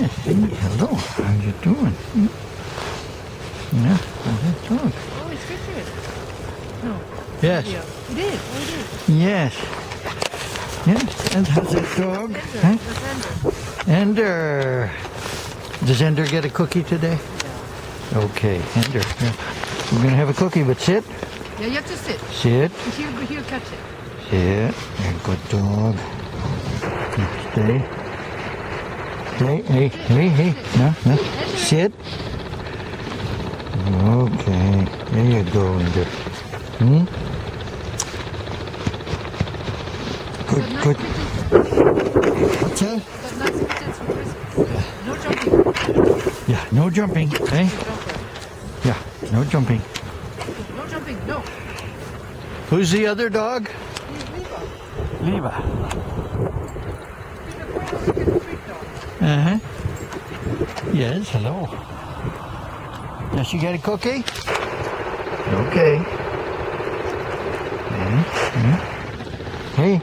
Yes. Hey, hello. How you doing? Yeah. How's that dog? Oh, it's Richard. No. Yes. Video. It is. Oh, it is. Yes. Yes. And how's that dog? Ender. Huh? That's Ender. Ender. Does Ender get a cookie today? Yeah. Okay, Ender. Yeah. We're gonna have a cookie, but sit. Yeah, you have to sit. Sit. Here, catch it. Sit. You're a good dog. Stay. Stay. Hey, hey, hey. No, no. Sit. Okay. There you go, Ender. Hmm? Good, good. What's that? Got nice presents for Christmas. No jumping. Yeah, no jumping. Hey? Yeah, no jumping. No jumping. No. Who's the other dog? He's Leva. Leva. He's a treat dog. Uh-huh. Yes, hello. Does she get a cookie? Okay. Hey.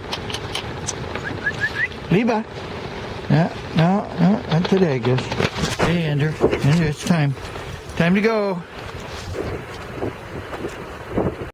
Leva. No, not today, I guess. Hey, Ender. Ender, it's time. Time to go.